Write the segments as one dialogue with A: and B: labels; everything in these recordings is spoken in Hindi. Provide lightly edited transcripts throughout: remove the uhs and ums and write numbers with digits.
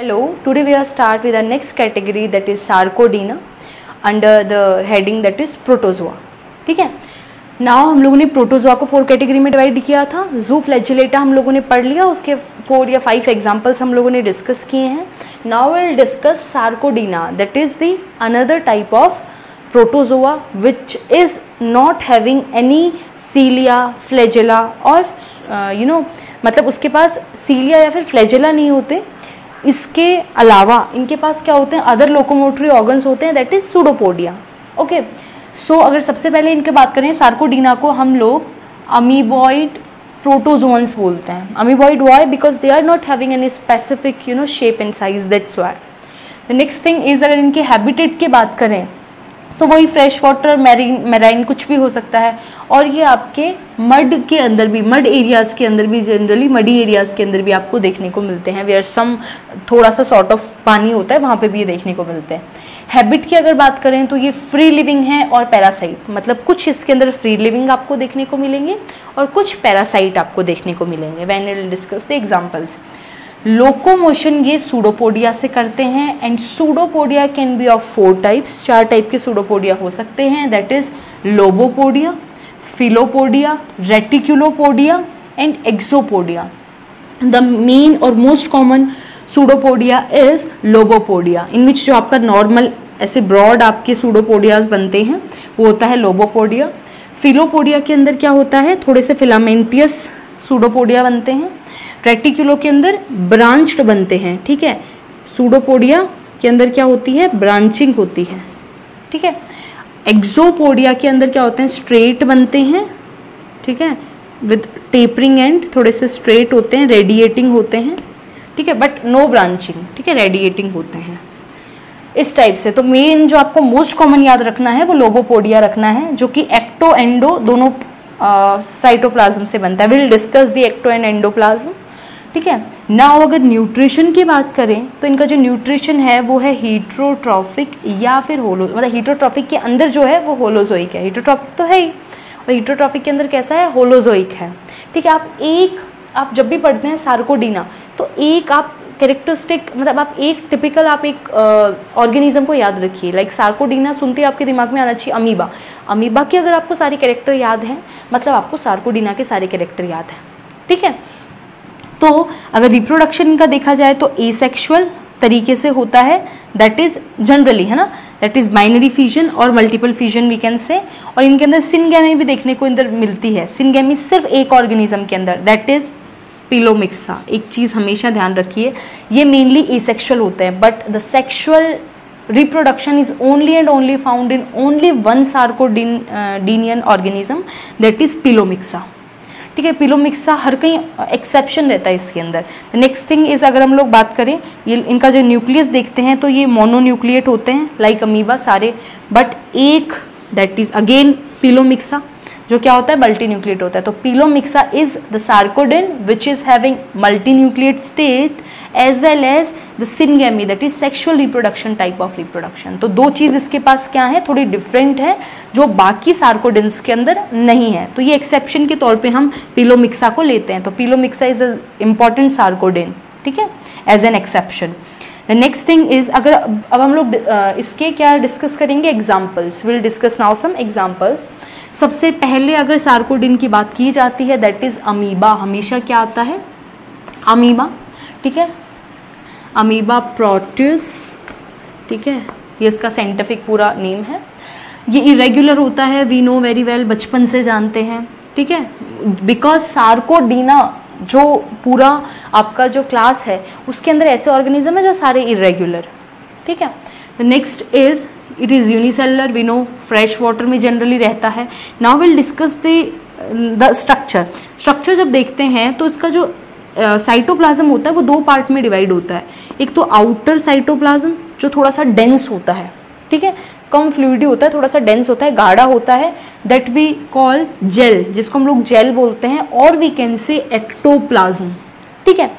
A: Hello, today we are start with the next category that is Sarcodina under the heading that is Protozoa. ठीक है, नाउ हम लोगों ने प्रोटोजोआ को 4 कैटेगरी में डिवाइड किया था. जू फ्लैजिलेटा हम लोगों ने पढ़ लिया, उसके 4 या 5 एग्जाम्पल्स हम लोगों ने डिस्कस किए हैं. Now will discuss sarcodina, that is the another type of protozoa which is not having any cilia, flagella और मतलब उसके पास सीलिया या फिर फ्लैजेला नहीं होते. इसके अलावा इनके पास क्या होते हैं, अदर लोकोमोटरी ऑर्गन्स होते हैं, दैट इज सूडोपोडिया. ओके, सो अगर सबसे पहले इनके बात करें सार्कोडीना को हम लोग अमीबॉइड प्रोटोजोन्स बोलते हैं. Amoeboid why, because they are not having any specific shape and size, that's why. The next thing is अगर इनके हैबिटेट की बात करें तो वही फ्रेश वाटर, मैराइन कुछ भी हो सकता है. और ये आपके मड के अंदर भी, मड एरियाज के अंदर भी, जनरली मडी एरियाज के अंदर भी आपको देखने को मिलते हैं. वेयर सम थोड़ा सा सॉर्ट ऑफ पानी होता है वहाँ पे भी ये देखने को मिलते हैं. हैबिट की अगर बात करें तो ये फ्री लिविंग है और पैरासाइट, मतलब कुछ इसके अंदर फ्री लिविंग आपको देखने को मिलेंगे और कुछ पैरासाइट आपको देखने को मिलेंगे. When we will discuss the examples. Locomotion ये सूडोपोडिया से करते हैं and pseudopodia can be of 4 types. 4 type के सूडोपोडिया हो सकते हैं, that is lobopodia, filopodia, reticulopodia and axopodia. The main और most common pseudopodia is lobopodia, in which जो आपका नॉर्मल ऐसे ब्रॉड आपके सूडोपोडियाज बनते हैं वो होता है लोबोपोडिया. फिलोपोडिया के अंदर क्या होता है, थोड़े से फिलामेंटियस सूडोपोडिया बनते हैं. रेटिकुलो के अंदर ब्रांच्ड बनते हैं. ठीक है, सूडोपोडिया के अंदर क्या होती है, ब्रांचिंग होती है. ठीक है, एक्सोपोडिया के अंदर क्या होते हैं, स्ट्रेट बनते हैं. ठीक है, विद टेपरिंग एंड, थोड़े से स्ट्रेट होते हैं, रेडिएटिंग होते हैं. ठीक है, बट नो ब्रांचिंग. ठीक है, रेडिएटिंग होते हैं इस टाइप से. तो मेन जो आपको मोस्ट कॉमन याद रखना है वो लोबोपोडिया रखना है, जो कि एक्टो एंडो दोनों साइटोप्लाज्म से बनता है. Will discuss the ecto and endoplasm. ठीक है, नाउ अगर न्यूट्रिशन की बात करें तो इनका जो न्यूट्रिशन है वो है हीट्रोट्रॉफिक या फिर मतलब हीट्रोट्रॉफिक के अंदर जो है वो होलोजोइक है. हीट्रोट्रॉफिक तो है ही, और हीट्रोट्रॉफिक के अंदर कैसा है, होलोजोइक है. ठीक है, आप जब भी पढ़ते हैं सार्कोडीना तो एक आप कैरेक्टरिस्टिक, मतलब आप एक टिपिकल आप एक ऑर्गेनिज्म को याद रखिए. लाइक सार्कोडीना सुनते ही आपके दिमाग में आना चाहिए अमीबा. अमीबा के अगर आपको सारे कैरेक्टर याद हैं मतलब आपको सार्कोडीना के सारे कैरेक्टर याद हैं. ठीक है, तो अगर रिप्रोडक्शन इनका देखा जाए तो एसेक्सुअल तरीके से होता है, दैट इज जनरली, है ना, दैट इज बाइनरी फिजन और multiple fission we can say. और इनके अंदर सिनगैमी भी देखने को अंदर मिलती है. सिनगैमी सिर्फ एक ऑर्गेनिज्म के अंदर, दैट इज पिलोमिक्सा. एक चीज हमेशा ध्यान रखिए, ये मेनली एसेक्सुअल होते हैं, but the sexual reproduction is only and only found in only one sarcodinian organism, that is Pilomixa. ठीक है, पिलोमिक्सा हर कहीं एक्सेप्शन रहता है इसके अंदर. नेक्स्ट थिंग इज अगर हम लोग बात करें, ये इनका जो न्यूक्लियस देखते हैं तो ये मोनोन्यूक्लिएट होते हैं लाइक अमीबा सारे, बट एक दैट इज अगेन पिलोमिक्सा जो क्या होता है, मल्टीन्यूक्लिएट होता है. तो pelomyxa is the sarcodine which is having multinucleate state as well as the syngamy, that is sexual reproduction type of reproduction. तो 2 चीज इसके पास क्या है, थोड़ी डिफरेंट है, जो बाकी सार्कोडिन्स के अंदर नहीं है. तो ये एक्सेप्शन के तौर पे हम पिलोमिक्सा को लेते हैं. तो pelomyxa is a important sarcodine. ठीक है, as an exception. The next thing is अगर अब हम लोग इसके क्या डिस्कस करेंगे, examples. Will discuss now some examples. सबसे पहले अगर सार्कोडिन की बात की जाती है दैट इज अमीबा. हमेशा क्या आता है, अमीबा. ठीक है, अमीबा प्रोटिस. ठीक है, ये इसका साइंटिफिक पूरा नेम है. ये इरेगुलर होता है, वी नो वेरी वेल, बचपन से जानते हैं. ठीक है, बिकॉज सार्कोडीना जो पूरा आपका जो क्लास है उसके अंदर ऐसे ऑर्गेनिज्म है जो सारे इरेगुलर. ठीक है, the next is it is unicellular, we know fresh water में जनरली रहता है. Now will discuss the structure जब देखते हैं तो इसका जो साइटोप्लाज्म होता है वो 2 पार्ट में डिवाइड होता है. एक तो आउटर साइटोप्लाज्म जो थोड़ा सा डेंस होता है. ठीक है, कम फ्लूइडी होता है, थोड़ा सा डेंस होता है, गाढ़ा होता है, दैट वी कॉल जेल, जिसको हम लोग जेल बोलते हैं, और वी कैन से एक्टोप्लाज्म. ठीक है,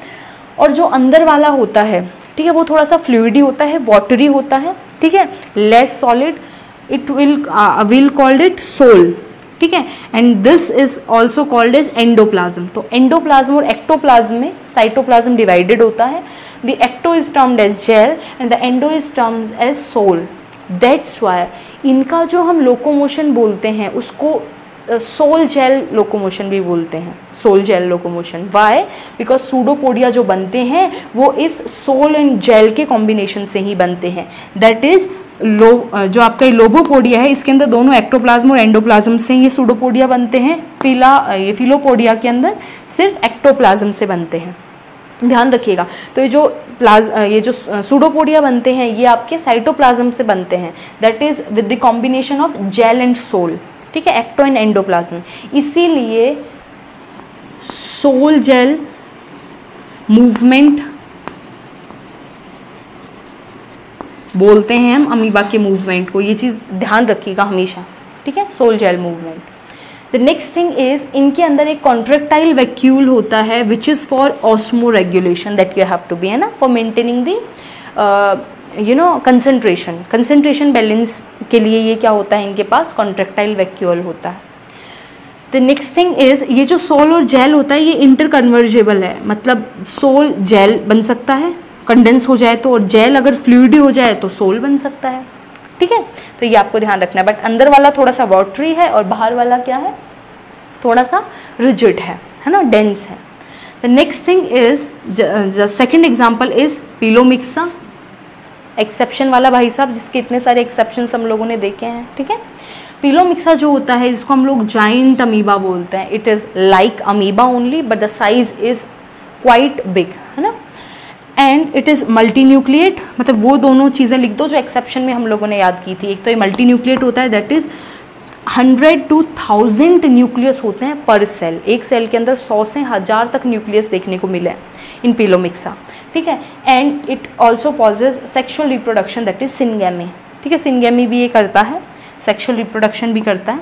A: और जो अंदर वाला होता है, ठीक है, वो थोड़ा सा फ्लूइडी होता है, वाटरी होता है. ठीक है, less solid, it will called it sol. ठीक है, and this is also called as endoplasm. तो एंडोप्लाज्म और एक्टोप्लाज्म में साइटोप्लाज्म डिवाइडेड होता है. The ecto is termed as gel and the endo is termed as sol. That's why इनका जो हम लोकोमोशन बोलते हैं उसको सोल जेल लोकोमोशन भी बोलते हैं, sol gel locomotion. Why? Because pseudopodia जो बनते हैं वो इस सोल एंड जेल के कॉम्बिनेशन से ही बनते हैं। दैट इज जो आपका लोबोपोडिया है इसके अंदर दोनों एक्टोप्लाज्म और एंडोप्लाज्म से ये सूडोपोडिया बनते हैं। ये फिलोपोडिया के अंदर सिर्फ एक्टोप्लाज्म से बनते हैं, ध्यान रखिएगा। तो ये जो सूडोपोडिया बनते हैं ये आपके साइटोप्लाज्म से बनते हैं, that is with the combination of gel and sol, ठीक है, एक्टो एंड एंडोप्लाज्म। इसीलिए सोल जेल मूवमेंट बोलते हैं हम अमीबा के मूवमेंट को, ये चीज़ ध्यान रखिएगा हमेशा, ठीक है, sol gel movement. The next thing is इनके अंदर एक कॉन्ट्रेक्टाइल वैक्यूल होता है which is for osmoregulation, that you have to be, है ना, for maintaining the concentration balance के लिए ये क्या होता है, इनके पास कॉन्ट्रेक्टाइल वैक्यूल होता है। द नेक्स्ट थिंग इज ये जो सोल और जेल होता है ये इंटरकन्वर्जेबल है, मतलब सोल जेल बन सकता है कंडेंस हो जाए तो, और जेल अगर फ्लूइडी हो जाए तो सोल बन सकता है, ठीक है। तो ये आपको ध्यान रखना है। बट अंदर वाला थोड़ा सा वाटरी है और बाहर वाला क्या है, थोड़ा सा रिजिड है ना, डेंस है। The next thing is second example is pelomyxa, exception वाला भाई साहब, जिसके इतने सारे एक्सेप्शंस हम लोगों ने देखे हैं, ठीक है। पिलोमिक्सा जो होता है इसको हम लोग जाइंट अमीबा बोलते हैं। It is like amoeba only but the size is quite big, है ना। And it is multi nucleate, मतलब वो दोनों चीज़ें लिख दो जो एक्सेप्शन में हम लोगों ने याद की थी। एक तो ये मल्टी न्यूक्लिएट होता है, दैट इज़ 100 to 1000 न्यूक्लियस होते हैं पर सेल। एक सेल के अंदर 100 से 1000 तक न्यूक्लियस देखने को मिले इन पिलोमिक्सा, ठीक है। And it also possess sexual reproduction, that is syngamy, ठीक है, सिनगेमी भी ये करता है, सेक्शुअल रिप्रोडक्शन भी करता है।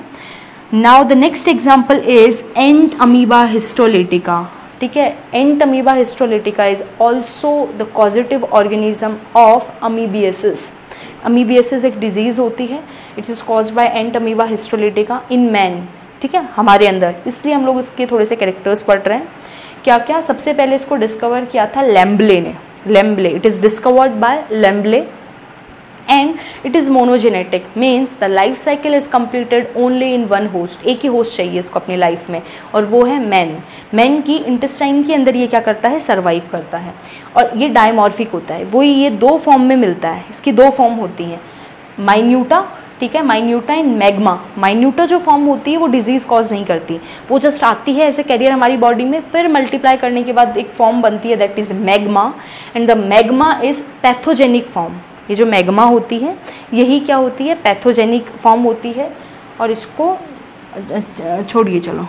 A: Now the next example is entamoeba histolytica, ठीक है। Entamoeba histolytica is also the causative organism of amoebiasis. Amoebiasis एक डिजीज होती है, it is caused by entamoeba histolytica in man, ठीक है, हमारे अंदर। इसलिए हम लोग इसके थोड़े से कैरेक्टर्स पढ़ रहे हैं। क्या क्या, सबसे पहले इसको डिस्कवर किया था लेम्बले ने, Lambl, it is discovered by Lambl and it is monogenetic, means the life cycle is completed only in one host, एक ही होस्ट चाहिए इसको अपनी लाइफ में, और वो है मैन। मैन की इंटेस्टाइन के अंदर ये क्या करता है, सर्वाइव करता है, और ये डायमॉर्फिक होता है। वो ये दो फॉर्म में मिलता है, इसकी दो फॉर्म होती हैं, माइन्यूटा, ठीक है, माइन्यूटा एंड मैग्मा। माइन्यूटा जो फॉर्म होती है वो डिजीज कॉज नहीं करती, वो जस्ट आती है ऐसे कैरियर हमारी बॉडी में, फिर मल्टीप्लाई करने के बाद एक फॉर्म बनती है, that is magma, and the magma is pathogenic form. ये जो मैग्मा होती है यही क्या होती है, पैथोजेनिक फॉर्म होती है, और इसको छोड़िए, चलो,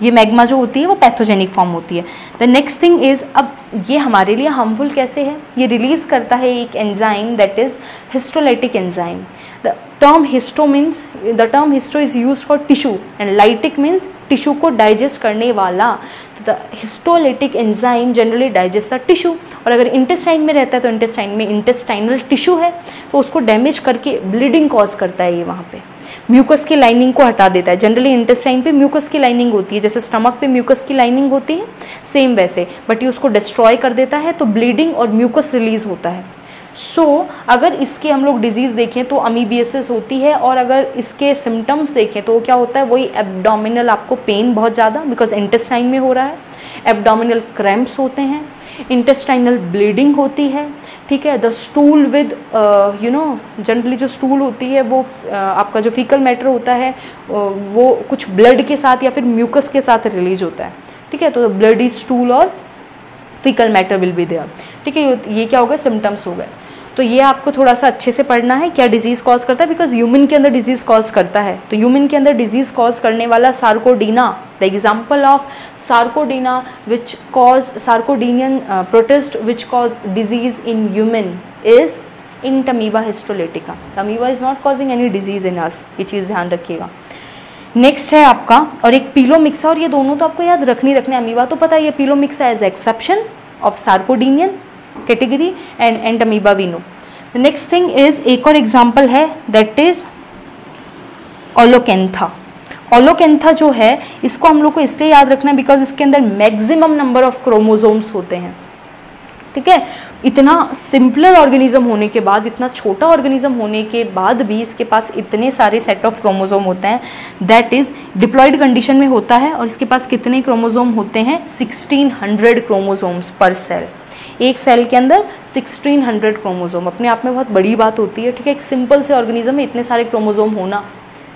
A: ये मैग्मा जो होती है वो पैथोजेनिक फॉर्म होती है। द नेक्स्ट थिंग इज, अब ये हमारे लिए हार्मफुल कैसे है, ये रिलीज करता है एक enzyme, that is histolytic enzyme. The term histo is use for tissue and lytic means tissue को डाइजेस्ट करने वाला। The histolytic enzyme generally digest the tissue, और अगर इंटेस्टाइन में रहता है तो इंटेस्टाइन में इंटेस्टाइनल टिश्यू है तो उसको डैमेज करके ब्लीडिंग कॉज करता है। ये वहाँ पे म्यूकस की लाइनिंग को हटा देता है। जनरली इंटेस्टाइन पे म्यूकस की लाइनिंग होती है, जैसे स्टमक पे म्यूकस की लाइनिंग होती है, सेम वैसे, बट ये उसको डिस्ट्रॉय कर देता है, तो ब्लीडिंग और म्यूकस रिलीज होता है। अगर इसके हम लोग डिजीज देखें तो अमीबियसिस होती है, और अगर इसके सिम्टम्स देखें तो क्या होता है, वही एब्डोमिनल आपको पेन बहुत ज़्यादा, बिकॉज इंटेस्टाइन में हो रहा है, एब्डोमिनल क्रैम्प्स होते हैं, इंटेस्टाइनल ब्लीडिंग होती है, ठीक है। द स्टूल विद जनरली जो स्टूल होती है वो आपका जो फीकल मैटर होता है वो कुछ ब्लड के साथ या फिर म्यूकस के साथ रिलीज होता है, ठीक है। तो ब्लडी स्टूल और faecal matter will be there, ठीक है। ये क्या हो गए, सिम्टम्स हो गए। तो ये आपको थोड़ा सा अच्छे से पढ़ना है, क्या डिजीज कॉज करता है, बिकॉज ह्यूमन के अंदर डिजीज कॉज करता है। तो ह्यूमन के अंदर डिजीज कॉज करने वाला sarcodina, the example of sarcodina which cause sarcodinian protist which cause disease in human is in amoeba histolytica. Amoeba is not causing any disease in us, ये चीज़ ध्यान रखिएगा। नेक्स्ट है आपका, और एक पिलोमिक्सा, और ये दोनों तो आपको याद रखने अमीबा तो पता है, ये pelomyxa as exception of sarcodinian category and amoeba we know. The next thing is, एक और एग्जाम्पल है, दैट इज ओलोकेंथा। ओलोकेंथा जो है इसको हम लोग को इसलिए याद रखना है बिकॉज इसके अंदर मैक्सिमम नंबर ऑफ क्रोमोसोम्स होते हैं, ठीक है। इतना सिंपलर ऑर्गेनिज्म होने के बाद, इतना छोटा ऑर्गेनिज्म होने के बाद भी इसके पास इतने सारे सेट ऑफ क्रोमोसोम होते हैं, दैट इज डिप्लॉयड कंडीशन में होता है। और इसके पास कितने क्रोमोसोम होते हैं? 1600 क्रोमोसोम्स पर सेल। एक सेल के अंदर 1600 क्रोमोसोम, अपने आप में बहुत बड़ी बात होती है, ठीक है। एक सिंपल से ऑर्गेनिज्म में इतने सारे क्रोमोसोम होना,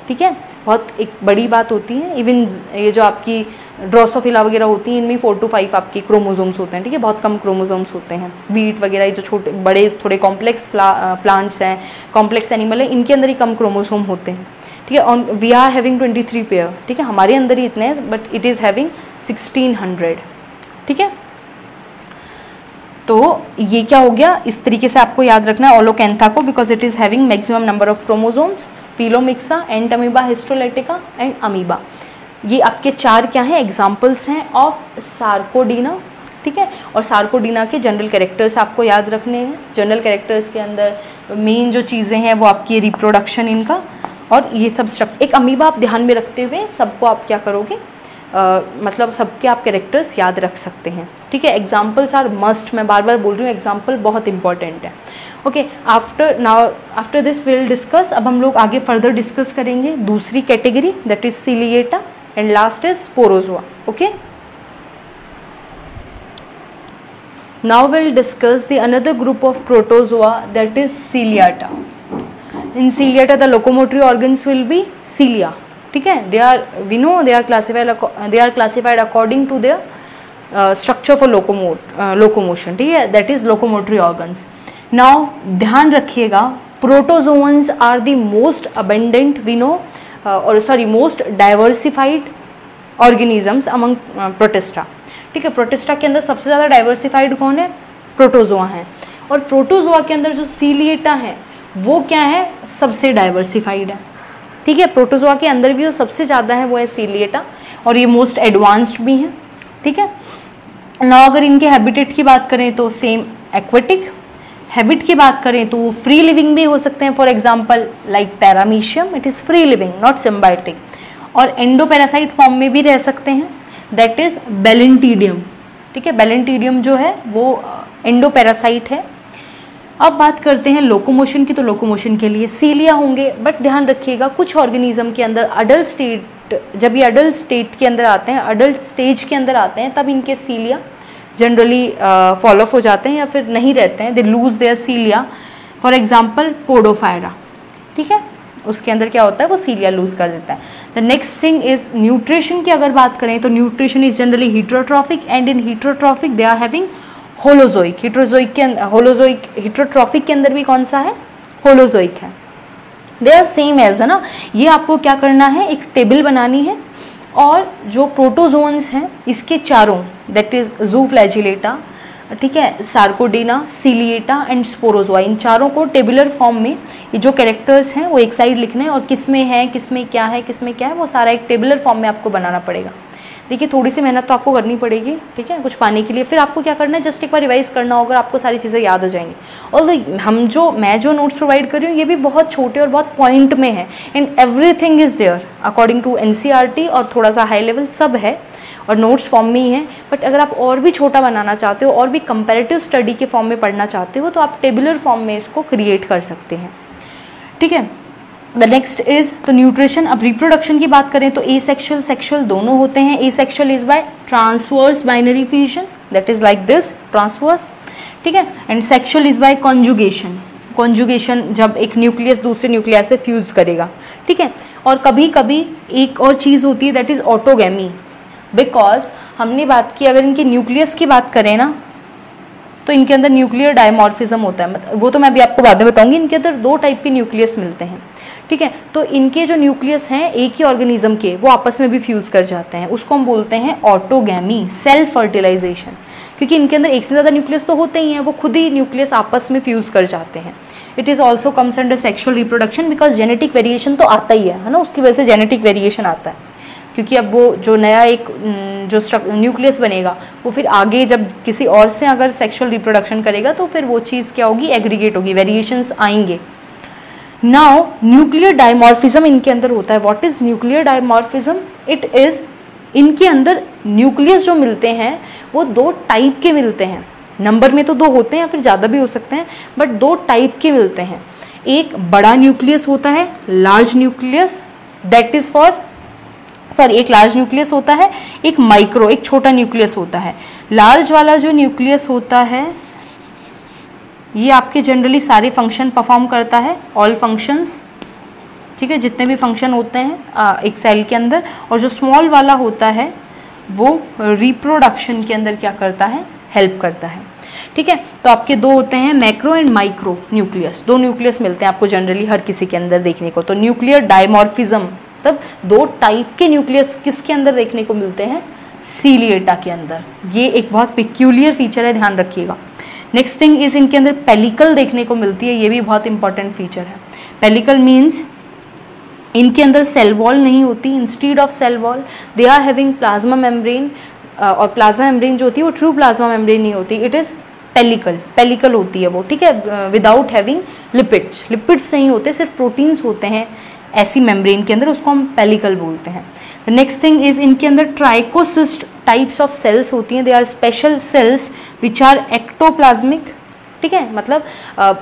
A: ठीक है, बहुत एक बड़ी बात होती है। इवन ये जो आपकी ड्रोसोफिला वगैरह होती हैं, इनमें 4 to 5 आपके क्रोमोसोम्स होते हैं, ठीक है, बहुत कम क्रोमोसोम्स होते हैं। बीट वगैरह ये जो छोटे बड़े थोड़े कॉम्प्लेक्स प्लांट्स हैं, कॉम्प्लेक्स एनिमल है, इनके अंदर ही कम क्रोमोसोम होते हैं, ठीक है। On we are having 23 pair, ठीक है, हमारे अंदर ही इतने हैं, बट इट इज़ हैविंग 1600, ठीक है। तो ये क्या हो गया, इस तरीके से आपको याद रखना है ओलोकैंथा को, because it is having maximum number of chromosomes, pelomyxa, entamoeba, histolytica and amoeba. ये आपके 4 क्या हैं? एग्जाम्पल्स हैं ऑफ सार्कोडीना, ठीक है। और सार्कोडीना के जनरल कैरेक्टर्स आपको याद रखने हैं। जनरल कैरेक्टर्स के अंदर मेन जो चीज़ें हैं वो आपकी रिप्रोडक्शन इनका और ये सब स्ट्रक्चर। एक अमीबा आप ध्यान में रखते हुए सबको आप क्या करोगे, मतलब सबके आप कैरेक्टर्स याद रख सकते हैं, ठीक है। एग्जाम्पल्स आर मस्ट, मैं बार बार बोल रही हूँ, एग्जाम्पल बहुत इंपॉर्टेंट है। Okay, after this will discuss, अब हम लोग आगे फर्दर डिस्कस करेंगे दूसरी category, that is ciliata, and last is sporozoa. Okay, now we'll discuss the another group of protozoa, that is ciliata. In ciliata the locomotory organs will be cilia, ठीक है। they are, we know they are classified according to their structure for locomotion, ठीक है, that is locomotory organs. now ध्यान रखिएगा, protozoans are the most abundant, we know, most diversified organisms among protista, ठीक है। प्रोटिस्टा के अंदर सबसे ज़्यादा डाइवर्सिफाइड कौन है? प्रोटोजोआ है। और प्रोटोजोआ के अंदर जो सीलिएटा है वो क्या है? सबसे डाइवर्सिफाइड है, ठीक है। प्रोटोजोआ के अंदर भी जो सबसे ज़्यादा है वो है सीलिएटा, और ये मोस्ट एडवांस्ड भी है, ठीक है ना। अगर इनके हैबिटेट की बात करें तो सेम एक्वेटिक, हैबिट की बात करें तो वो फ्री लिविंग भी हो सकते हैं। For example like paramecium, it is free living not symbiotic, और एंडोपैरासाइट फॉर्म में भी रह सकते हैं, दैट इज बेलेंटीडियम, ठीक है। बेलेंटीडियम जो है वो एंडोपैरासाइट है। अब बात करते हैं लोकोमोशन की, तो लोकोमोशन के लिए सीलिया होंगे, बट ध्यान रखिएगा कुछ ऑर्गेनिज्म के अंदर अडल्ट स्टेट, जब ये अडल्ट स्टेट के अंदर आते हैं, अडल्ट स्टेज के अंदर आते हैं, तब इनके सीलिया जनरली फॉल ऑफ हो जाते हैं या फिर नहीं रहते हैं, they lose their cilia. For example podophrya, ठीक है, उसके अंदर क्या होता है, वो सीलिया लूज कर देता है। The next thing is nutrition की अगर बात करें तो nutrition is generally heterotrophic, and in heterotrophic they are having holozoic. Heterotrophic के अंदर भी कौन सा है? होलोजोइक है। दे आर सेम एज, है ना। ये आपको क्या करना है, एक टेबल बनानी है, और जो प्रोटोजोन्स हैं इसके चारों, दैट इज ज़ूफ्लैजिलेटा, ठीक है, सार्कोडीना, सीलिएटा एंड स्पोरोजोआ, इन चारों को टेबुलर फॉर्म में ये जो कैरेक्टर्स हैं वो एक साइड लिखने हैं, और किसमें है, किसमें क्या है, किसमें क्या है, वो सारा एक टेबुलर फॉर्म में आपको बनाना पड़ेगा। देखिए थोड़ी सी मेहनत तो आपको करनी पड़ेगी, ठीक है, कुछ पाने के लिए। फिर आपको क्या करना है, जस्ट एक बार रिवाइज करना होगा, आपको सारी चीज़ें याद हो जाएंगी। और मैं जो नोट्स प्रोवाइड कर रही हूँ ये भी बहुत छोटे और बहुत पॉइंट में है, and everything is there according to NCERT, और थोड़ा सा हाई लेवल सब है और नोट्स फॉर्म में ही है। बट अगर आप और भी छोटा बनाना चाहते हो और भी कंपैरेटिव स्टडी के फॉर्म में पढ़ना चाहते हो तो आप टेबुलर फॉर्म में इसको क्रिएट कर सकते हैं, ठीक है। द नेक्स्ट इज तो न्यूट्रिशन। अब रिप्रोडक्शन की बात करें तो एसेक्सुअल सेक्सुअल दोनों होते हैं। Asexual is by transverse binary fusion, that is like this transverse, ठीक है, and sexual is by conjugation. Conjugation जब एक न्यूक्लियस दूसरे न्यूक्लियस से फ्यूज करेगा, ठीक है। और कभी कभी एक और चीज़ होती है, दैट इज ऑटोगैमी, बिकॉज हमने बात की, अगर इनके न्यूक्लियस की बात करें ना तो इनके अंदर न्यूक्लियर डायमॉर्फिज्म होता है, मतलब वो तो मैं अभी आपको बाद में बताऊंगी। इनके अंदर 2 टाइप के न्यूक्लियस मिलते हैं, ठीक है। तो इनके जो न्यूक्लियस हैं एक ही ऑर्गेनिज्म के, वो आपस में भी फ्यूज कर जाते हैं, उसको हम बोलते हैं ऑटोगैमी, सेल्फ फर्टिलाइजेशन। क्योंकि इनके अंदर एक से ज़्यादा न्यूक्लियस तो होते ही हैं, वो खुद ही न्यूक्लियस आपस में फ्यूज कर जाते हैं। It is also comes under sexual reproduction, because genetic variation तो आता ही है ना, उसकी वजह से जेनेटिक वेरिएशन आता है। क्योंकि अब वो जो नया एक जो न्यूक्लियस बनेगा वो फिर आगे जब किसी और से अगर सेक्सुअल रिप्रोडक्शन करेगा तो फिर वो चीज़ क्या होगी, एग्रीगेट होगी, वेरिएशंस आएंगे। नाउ न्यूक्लियर डायमॉर्फिज्म इनके अंदर होता है। What is nuclear dimorphism? It is, इनके अंदर न्यूक्लियस जो मिलते हैं वो 2 टाइप के मिलते हैं। नंबर में तो 2 होते हैं या फिर ज़्यादा भी हो सकते हैं, बट 2 टाइप के मिलते हैं। एक बड़ा न्यूक्लियस होता है, large nucleus, that is for एक लार्ज न्यूक्लियस होता है, एक माइक्रो, एक छोटा न्यूक्लियस होता है। लार्ज वाला जो न्यूक्लियस होता है ये आपके जनरली सारे फंक्शन परफॉर्म करता है, ऑल फंक्शंस, ठीक है, जितने भी फंक्शन होते हैं एक सेल के अंदर। और जो स्मॉल वाला होता है वो रिप्रोडक्शन के अंदर क्या करता है, हेल्प करता है, ठीक है। तो आपके 2 होते हैं, macro and micro nucleus. 2 nucleus मिलते हैं आपको जनरली हर किसी के अंदर देखने को। तो न्यूक्लियर डायमॉर्फिज्म, तब 2 टाइप के न्यूक्लियस किसके अंदर देखने को मिलते हैं, सीलिएटा के अंदर। ये एक बहुत पिक्यूलियर फीचर है, ध्यान रखिएगा। नेक्स्ट थिंग इज इनके अंदर पेलिकल देखने को मिलती है, ये भी बहुत इंपॉर्टेंट फीचर है। पेलिकल मीन्स इनके अंदर सेल वॉल नहीं होती, instead of cell wall they are having plasma membrane, और प्लाज्मा मेम्ब्रेन जो होती है वो ट्रू प्लाज्मा मेम्ब्रेन नहीं होती, इट इज पेलिकल होती है वो, ठीक है, विदाउट हैविंग लिपिड्स नहीं होते, सिर्फ प्रोटीन्स होते हैं ऐसी मेम्ब्रेन के अंदर, उसको हम पेलिकल बोलते हैं। द नेक्स्ट थिंग इज इनके अंदर ट्राइकोसिस्ट टाइप्स ऑफ सेल्स होती हैं, they are special cells which are ectoplasmic, ठीक है, मतलब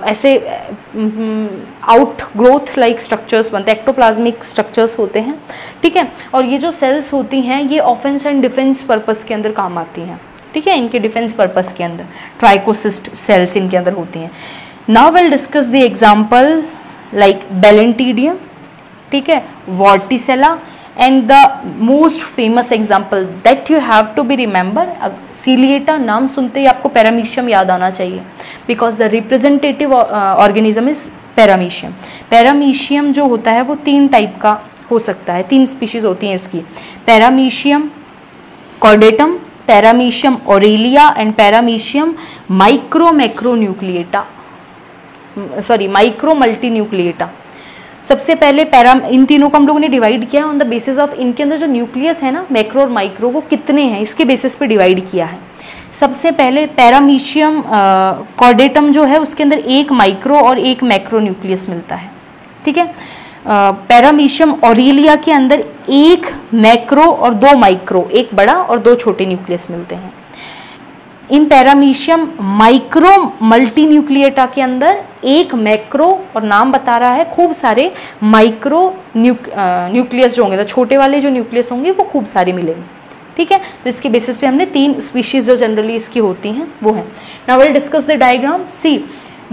A: ऐसे आउट ग्रोथ लाइक स्ट्रक्चर्स बनते हैं, एक्टोप्लाज्मिक स्ट्रक्चर्स होते हैं, ठीक है। और ये जो सेल्स होती हैं ये ऑफेंस एंड डिफेंस पर्पस के अंदर काम आती हैं, ठीक है, इनके डिफेंस पर्पस के अंदर ट्राइकोसिस्ट सेल्स इनके अंदर होती हैं। Now will discuss the example like balantidium, ठीक है, vorticella, and the most famous example that you have to be remember, ciliata नाम सुनते ही आपको पैरामीशियम याद आना चाहिए, because the representative organism is paramecium. Paramecium जो होता है वो 3 टाइप का हो सकता है, 3 स्पीशीज होती हैं इसकी, paramecium caudatum, paramecium aurelia and paramecium micro multi nucleata. सबसे पहले इन तीनों को हम लोगों ने डिवाइड किया ऑन द बेसिस ऑफ इनके अंदर जो न्यूक्लियस है ना, मैक्रो और माइक्रो, वो कितने हैं इसके बेसिस पे डिवाइड किया है। सबसे पहले पैरामीशियम कॉर्डेटम जो है उसके अंदर 1 माइक्रो और 1 मैक्रो न्यूक्लियस मिलता है, ठीक है। पैरामीशियम ऑरेलिया के अंदर 1 मैक्रो और 2 माइक्रो, 1 बड़ा और 2 छोटे न्यूक्लियस मिलते हैं। इन पैरामीशियम माइक्रो मल्टी न्यूक्लिएटा के अंदर 1 मैक्रो और नाम बता रहा है, खूब सारे माइक्रो न्यूक्लियस जो होंगे, तो छोटे वाले जो न्यूक्लियस होंगे वो खूब सारे मिलेंगे, ठीक है। तो इसके बेसिस पे हमने 3 स्पीशीज जो जनरली इसकी होती हैं वो है। Now will discuss the diagram. See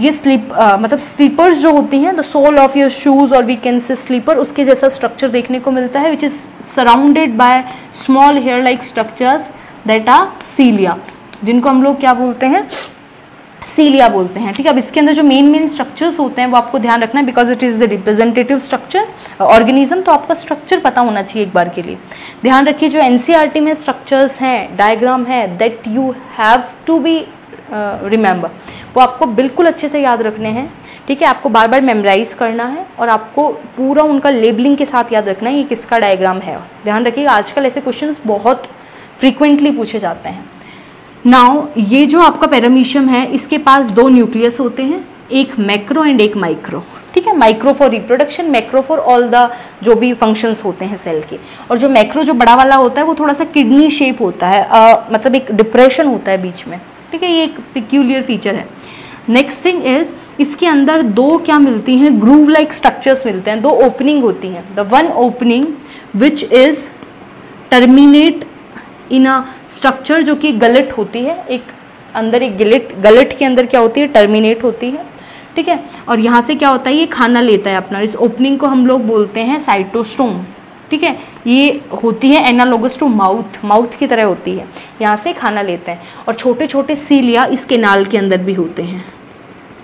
A: ये मतलब स्लीपर्स जो होती हैं, the sole of your shoes और वी कैन से स्लीपर, उसके जैसा स्ट्रक्चर देखने को मिलता है, which is surrounded by small hair like structures that are cilia, जिनको हम लोग क्या बोलते हैं, सीलिया बोलते हैं, ठीक है। अब इसके अंदर जो मेन स्ट्रक्चर्स होते हैं वो आपको ध्यान रखना है, because it is the representative structure organism, तो आपका स्ट्रक्चर पता होना चाहिए एक बार के लिए। ध्यान रखिए जो एनसीईआरटी में स्ट्रक्चर्स हैं, डायग्राम है, that you have to be remember, वो आपको बिल्कुल अच्छे से याद रखने हैं, ठीक है। आपको बार बार मेमोराइज करना है और आपको पूरा उनका लेबलिंग के साथ याद रखना है ये किसका डायग्राम है। ध्यान रखिएगा आजकल ऐसे क्वेश्चंस बहुत फ्रीक्वेंटली पूछे जाते हैं। नाउ ये जो आपका पैरामीशियम है इसके पास 2 न्यूक्लियस होते हैं, एक मैक्रो एंड एक माइक्रो, ठीक है। Micro for reproduction, macro for all the जो भी फंक्शंस होते हैं सेल के। और जो मैक्रो जो बड़ा वाला होता है वो थोड़ा सा किडनी शेप होता है, मतलब एक डिप्रेशन होता है बीच में, ठीक है, ये एक पिक्यूलियर फीचर है। नेक्स्ट थिंग इज इसके अंदर 2 क्या मिलती हैं, ग्रूव लाइक स्ट्रक्चर्स मिलते हैं, 2 ओपनिंग होती हैं। The one opening which is terminate in a structure जो कि गलट होती है, एक अंदर एक गलट के अंदर क्या होती है, टर्मिनेट होती है, ठीक है। और यहाँ से क्या होता है, ये खाना लेता है अपना, इस ओपनिंग को हम लोग बोलते हैं साइटोस्टोम, ठीक है। ये होती है एनालोगस टू माउथ की तरह होती है, यहाँ से खाना लेते हैं। और छोटे छोटे सीलिया इस केनाल के अंदर भी होते हैं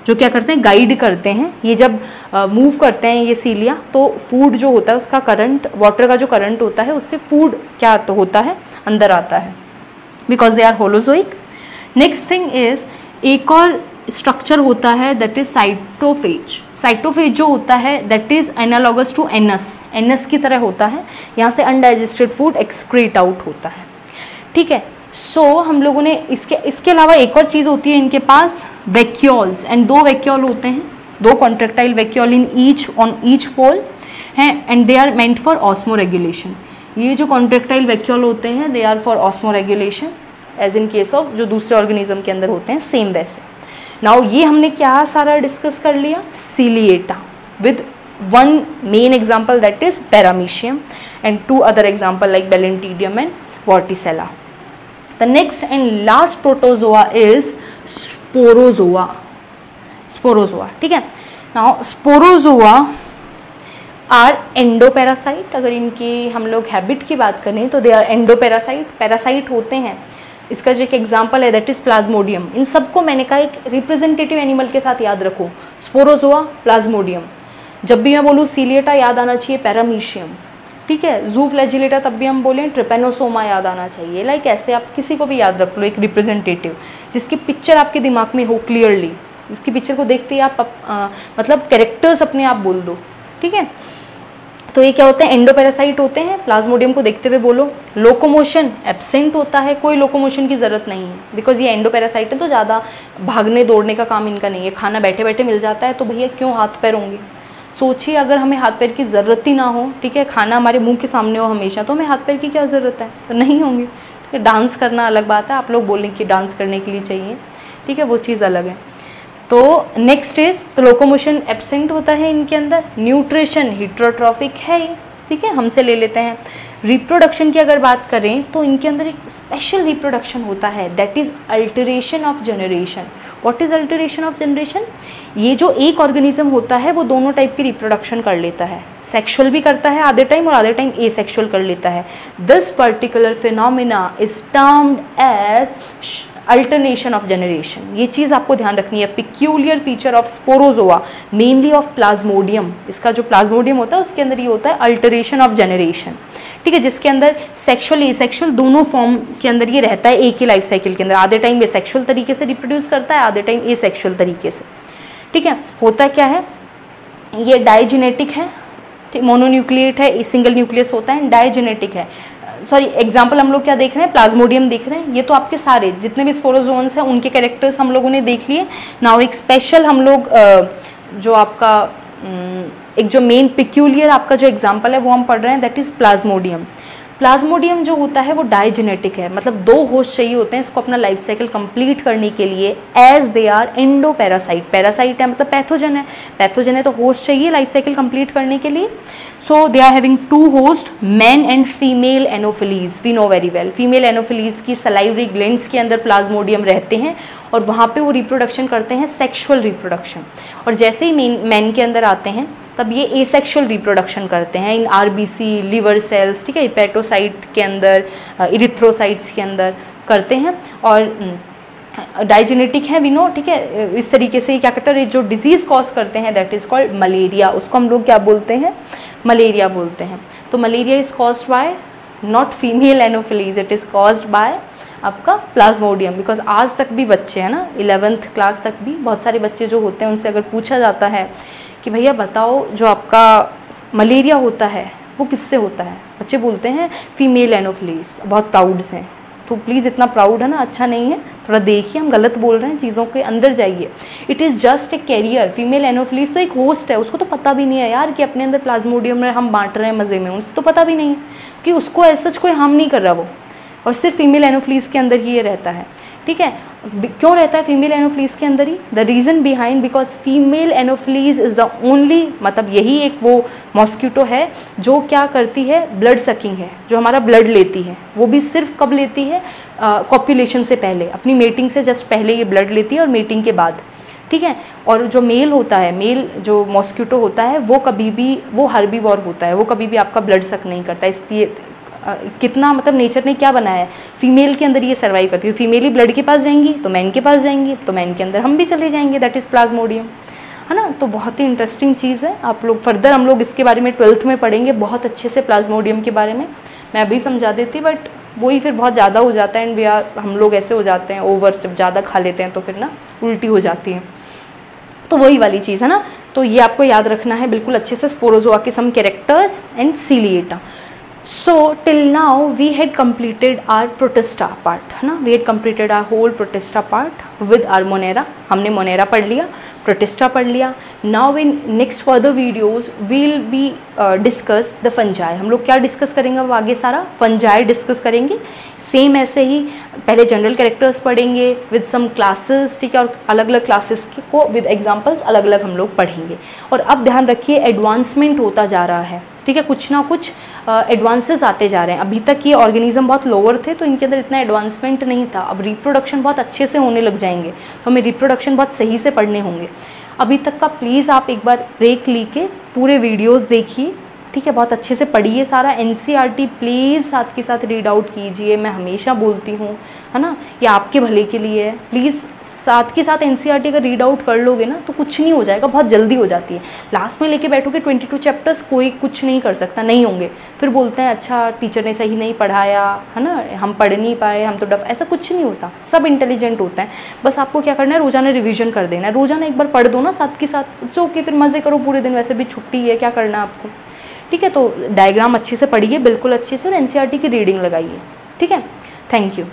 A: जो क्या करते हैं, गाइड करते हैं। ये जब मूव करते हैं ये सीलिया तो फूड जो होता है उसका करंट, वाटर का जो करंट होता है उससे फूड क्या तो होता है, अंदर आता है, because they are holozoic. Next thing is एक और स्ट्रक्चर होता है दैट इज साइटोफेज। साइटोफेज जो होता है that is analogous to anus की तरह होता है, यहाँ से अनडाइजेस्टेड फूड एक्सक्रीट आउट होता है, ठीक है। सो हम लोगों ने इसके अलावा एक और चीज़ होती है इनके पास, वैक्यूल्स, एंड 2 वैक्यूल होते हैं, 2 contractile vacuole on each pole हैं, and they are meant for osmoregulation. ये जो कॉन्ट्रेक्टाइल वैक्यूल होते हैं they are for osmoregulation, as in case of जो दूसरे ऑर्गेनिज्म के अंदर होते हैं, सेम वैसे। नाउ ये हमने क्या सारा डिस्कस कर लिया, ciliata with one main example that is paramecium and 2 other example like Belentidium and Vorticella. The next and last protozoa is Sporozoa. Sporozoa, ठीक है। Now Sporozoa are endoparassite। अगर इनकी हम लोग हैबिट की बात करें तो दे आर एंडोपैरासाइट, पैरासाइट होते हैं। इसका जो एक एग्जाम्पल है दैट इज प्लाज्मोडियम। इन सबको मैंने कहा एक रिप्रेजेंटेटिव एनिमल के साथ याद रखो, स्पोरोजोआ, प्लाज्मोडियम। जब भी मैं बोलूँ सीलिएटा याद आना चाहिए पैरामीशियम, ठीक है। ज़ूफ्लैजिलेटा तब भी हम बोलें ट्रिपेनोसोमा याद आना चाहिए। लाइक ऐसे आप किसी को भी याद रख लो, एक रिप्रेजेंटेटिव जिसकी पिक्चर आपके दिमाग में हो क्लियरली, जिसकी पिक्चर को देखते ही आप मतलब कैरेक्टर्स अपने आप बोल दो, ठीक है। तो ये क्या होते हैं, एंडोपैरासाइट होते हैं। प्लाज्मोडियम को देखते हुए बोलो। लोकोमोशन एब्सेंट होता है, कोई लोकोमोशन की ज़रूरत नहीं है बिकॉज ये एंडोपैरासाइट है, तो ज़्यादा भागने दौड़ने का काम इनका नहीं है। खाना बैठे बैठे मिल जाता है, तो भैया क्यों हाथ पैर होंगे। सोचिए अगर हमें हाथ पैर की ज़रूरत ही ना हो, ठीक है, खाना हमारे मुंह के सामने हो हमेशा, तो हमें हाथ पैर की क्या ज़रूरत है, तो नहीं होंगे। ठीक है, डांस करना अलग बात है, आप लोग बोलें कि डांस करने के लिए चाहिए, ठीक है, वो चीज़ अलग है। तो नेक्स्ट इज, तो लोकोमोशन एब्सेंट होता है इनके अंदर। न्यूट्रिशन हिट्रोट्रॉफिक है ही, ठीक है, हमसे ले लेते हैं। रिप्रोडक्शन की अगर बात करें तो इनके अंदर एक स्पेशल रिप्रोडक्शन होता है that is alteration of generation. What is alteration of generation? ये जो एक ऑर्गेनिज्म होता है वो दोनों टाइप की रिप्रोडक्शन कर लेता है, सेक्सुअल भी करता है आधे टाइम और आधे टाइम एसेक्सुअल कर लेता है। This particular phenomena is termed as alternation of generation. ये चीज़ आपको ध्यान रखनी है। Peculiar feature of sporozoa, mainly of plasmodium, इसका जो प्लाज्मोडियम होता है उसके अंदर ये होता है अल्टरेशन ऑफ जनरेशन, ठीक है, जिसके अंदर सेक्सुअल एसेक्सुअल दोनों फॉर्म के अंदर ये रहता है एक ही लाइफ साइकिल के अंदर। आधे टाइम ये सेक्सुअल तरीके से रिप्रोड्यूस करता है, आधे टाइम एसेक्सुअल तरीके से, ठीक है। होता क्या है, ये डाइजेनेटिक है, मोनोन्यूक्लिएट है, सिंगल न्यूक्लियस होता है, डाइजेनेटिक है। सॉरी, एग्जाम्पल हम लोग क्या देख रहे हैं, प्लाज्मोडियम देख रहे हैं। ये तो आपके सारे जितने भी स्पोरोजोन्स हैं उनके कैरेक्टर्स हम लोगों ने देख लिए। नाउ एक स्पेशल हम लोग जो आपका एक जो मेन पिक्यूलियर आपका जो एग्जाम्पल है वो हम पढ़ रहे हैं, दैट इज प्लाज्मोडियम। प्लाज्मोडियम जो होता है वो डाइजेनेटिक है, मतलब 2 होस्ट चाहिए होते हैं इसको अपना लाइफ साइकिल कंप्लीट करने के लिए, as they are endoparasite. Parasite है मतलब पैथोजन है, पैथोजन है तो होस्ट चाहिए लाइफ साइकिल कंप्लीट करने के लिए। So they are having 2 host, man and female anopheles. We know very well, female anopheles की सलाइवरी ग्लैंड्स के अंदर प्लाज्मोडियम रहते हैं और वहाँ पे वो रिप्रोडक्शन करते हैं, सेक्सुअल रिप्रोडक्शन। और जैसे ही मैन के अंदर आते हैं तब ये एसेक्सुअल रिप्रोडक्शन करते हैं इन आरबीसी, लिवर सेल्स, ठीक है, हिपैटोसाइट के अंदर, इरिथ्रोसाइट्स के अंदर करते हैं। और डाइजेनेटिक है, वी नो, ठीक है। इस तरीके से क्या करते हैं, जो डिजीज कॉज करते हैं दैट इज कॉल्ड मलेरिया, उसको हम लोग क्या बोलते हैं, मलेरिया बोलते हैं। तो malaria is caused bye not female anopheles, it is caused bye आपका प्लाज्मोडियम। बिकॉज आज तक भी बच्चे हैं ना, 11th क्लास तक भी बहुत सारे बच्चे जो होते हैं उनसे अगर पूछा जाता है कि भैया बताओ जो आपका मलेरिया होता है वो किससे होता है, बच्चे बोलते हैं फीमेल एनोफिलीज, बहुत प्राउड से। तो प्लीज़ इतना प्राउड है ना अच्छा नहीं है, थोड़ा देखिए हम गलत बोल रहे हैं, चीज़ों के अंदर जाइए। It is just a carrier. Female anopheles तो एक होस्ट है, उसको तो पता भी नहीं है यार कि अपने अंदर प्लाज्मोडियम में हम बांट रहे हैं मज़े में, उनसे तो पता भी नहीं है कि उसको ऐसा कोई हार्म नहीं कर रहा वो, और सिर्फ फीमेल एनोफिलीज के अंदर ही ये रहता है, ठीक है। क्यों रहता है फीमेल एनोफिलीज के अंदर ही? The reason behind, because female anopheles is the only, मतलब यही एक वो मॉस्किटो है जो क्या करती है, ब्लड सकिंग है, जो हमारा ब्लड लेती है। वो भी सिर्फ कब लेती है, कॉपुलेशन से पहले, अपनी मेटिंग से जस्ट पहले ये ब्लड लेती है और मेटिंग के बाद, ठीक है। और जो मेल होता है, मेल जो मॉस्किटो होता है वो कभी भी, वो हर्बीवोर होता है, वो कभी भी आपका ब्लड सक नहीं करता। इसलिए कितना मतलब नेचर ने क्या बनाया है, फीमेल के अंदर ये सर्वाइव करती है। फीमेल ही ब्लड के पास जाएंगी तो मैन के पास जाएंगी, तो मैन के अंदर हम भी चले जाएंगे, दैट इज़ प्लाज्मोडियम, है ना। तो बहुत ही इंटरेस्टिंग चीज़ है। आप लोग फर्दर हम लोग इसके बारे में 12th में पढ़ेंगे बहुत अच्छे से, प्लाज्मोडियम के बारे में। मैं अभी समझा देती बट वही फिर बहुत ज़्यादा हो जाता है एंड हम लोग ऐसे हो जाते हैं ओवर, जब ज़्यादा खा लेते हैं तो फिर ना उल्टी हो जाती है। तो वही वाली चीज़ है ना, तो ये आपको याद रखना है बिल्कुल अच्छे से। स्पोरोजोआ के some characters and ciliata. So till now we had completed our protista part, है ना, we had completed our whole protista part with our monera। हमने monera पढ़ लिया, protista पढ़ लिया। Now in next further videos we'll be discuss the fungi। हम लोग क्या डिस्कस करेंगे अब आगे, सारा fungi डिस्कस करेंगे। सेम ऐसे ही पहले जनरल कैरेक्टर्स पढ़ेंगे विद सम क्लासेस, ठीक है, और अलग अलग क्लासेस को विद एग्जांपल्स अलग अलग हम लोग पढ़ेंगे। और अब ध्यान रखिए एडवांसमेंट होता जा रहा है, ठीक है, कुछ ना कुछ एडवांसेस आते जा रहे हैं। अभी तक ये ऑर्गेनिज्म बहुत लोअर थे तो इनके अंदर इतना एडवांसमेंट नहीं था। अब रिप्रोडक्शन बहुत अच्छे से होने लग जाएंगे तो हमें रिप्रोडक्शन बहुत सही से पढ़ने होंगे। अभी तक का प्लीज़ आप एक बार ब्रेक लेके पूरे वीडियोस देखिए, ठीक है, बहुत अच्छे से पढ़िए सारा एनसीईआरटी प्लीज़ साथ के साथ रीड आउट कीजिए। मैं हमेशा बोलती हूँ, है ना, ये आपके भले के लिए है। प्लीज़ साथ के साथ एनसीईआरटी अगर रीड आउट कर लोगे ना तो कुछ नहीं हो जाएगा, बहुत जल्दी हो जाती है। लास्ट में लेके बैठोगे 22 चैप्टर्स, कोई कुछ नहीं कर सकता, नहीं होंगे। फिर बोलते हैं अच्छा टीचर ने सही नहीं पढ़ाया, है ना, हम पढ़ नहीं पाए, हम तो डफ। ऐसा कुछ नहीं होता, सब इंटेलिजेंट होता है। बस आपको क्या करना है, रोजाना रिविजन कर देना है। रोजाना एक बार पढ़ दो ना साथ के साथ, इट्स ओके, फिर मज़े करो पूरे दिन, वैसे भी छुट्टी है, क्या करना है आपको, ठीक है। तो डायग्राम अच्छे से पढ़िए, बिल्कुल अच्छे से, और एनसीईआरटी की रीडिंग लगाइए, ठीक है। Thank you.